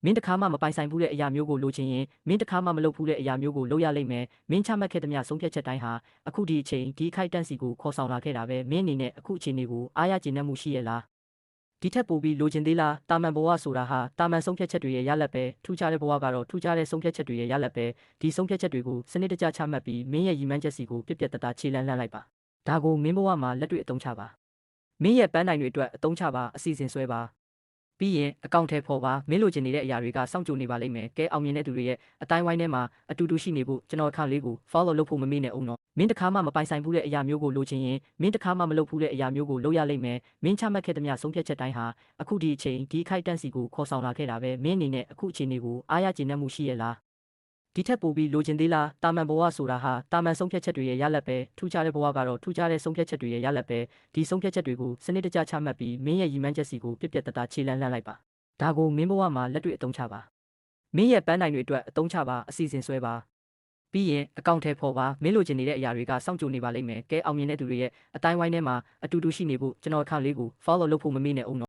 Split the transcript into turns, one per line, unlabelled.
မင်းတခါမှမပိုင်ဆိုင်ဘူးတဲ့အရာမျိုးကိုလိုချင်ရင်မင်းတခါမှမလုပ်ဘူးတဲ့အရာမျိုးကိုလုပ်ရလိမ့်မယ်မင်းချမှတ်ခဲ့သမျှဆုံးဖြတ်ချက်တိုင်းဟာအခုဒီအချိန်ဒီခိုက်တန့်စီကိုခေါ်ဆောင်လာခဲ့တာပဲမင်းအနေနဲ့အခုအခြေအနေကိုအားရကျေနပ်မှုရှိရဲ့လားဒီထက်ပိုပြီးလိုချင်သေးလားတာမန်ဘဝဆိုတာဟာတာမန်ဆုံးဖြတ်ချက်တွေရဲ့ရလဒ်ပဲထူးခြားတဲ့ဘဝကတော့ထူးခြားတဲ့ဆုံးဖြတ်ချက်တွေရဲ့ရလဒ်ပဲဒီဆုံးဖြတ်ချက်တွေကိုစနစ်တကျချမှတ်ပြီးမင်းရဲ့ရည်မှန်းချက်စီကိုပြည့်ပြည့်တသားခြေလှမ်းလှမ်းလိုက်ပါဒါကိုမင်းဘဝမှာလက်တွေ့အသုံးချပါမင်းရဲ့ပန်းတိုင်တွေအတွက်အသုံးချပါအစီအစဉ်ဆွဲပါပြီးရင်အကောင့်ထဲပေါ်ပါမင်းလိုချင်နေတဲ့အရာတွေကစောင့်ကြိုနေပါလိမ့်မယ်ကဲအောင်မြင်တဲ့သူတွေရဲ့အတိုင်းဝိုင်းထဲမှာအတူတူရှိနေဖို့ကျွန်တော်အခါလေးကို follow လုပ်ဖို့မမေ့နဲ့အောင်နော်မင်းတခါမှမပိုင်ဆိုင်ဘူးတဲ့အရာမျိုးကိုလိုချင်ရင်မင်းတခါမှမလုပ်ဘူးတဲ့အရာမျိုးကိုလုပ်ရလိမ့်မယ်မင်းချမှတ်ခဲ့သမျှဆုံးဖြတ်ချက်တိုင်းဟာအခုဒီအချိန်ဒီခိုက်တန့်စီကိုခေါ်ဆောင်လာခဲ့တာပဲမင်းအနေနဲ့အခုအခြေအနေကိုအားရကျေနပ်မှုရှိရဲ့လားဒီထက်ပိုပြီးလိုချင်သေးလားတာမန်ဘဝဆိုတာဟာတာမန်ဆုံးဖြတ်ချက်တွေရဲ့ရလဒ်ပဲထူးခြားတဲ့ဘဝကတော့ထူးခြားတဲ့ဆုံးဖြတ်ချက်တွေရဲ့ရလဒ်ပဲဒီဆုံးဖြတ်ချက်တွေကိုစနစ်တကျချမှတ်ပြီးမင်းရဲ့ရည်မှန်းချက်စီကိုပြည့်ပြည့်တသားခြေလှမ်းလှမ်းလိုက်ပါဒါကိုမင်းဘဝမှာလက်တွေ့အသုံးချပါမင်းရဲ့ပန်းတိုင်တွေအတွက်အသုံးချပါအစီအစဉ်ဆွဲပါပြီးရင်အကောင့်ထဲပေါ်ပါမင်းလိုချင်နေတဲ့အရာတွေကစောင့်ကြိုနေပါလိမ့်မယ်ကဲအောင်မြင်တဲ့သူတွေရဲ့အတိုင်းဝိုင်းထဲမှာအတူတူရှိနေဖို့ကျွန်တော်အခါလေးကို follow လုပ်ဖို့မမေ့နဲ့အောင်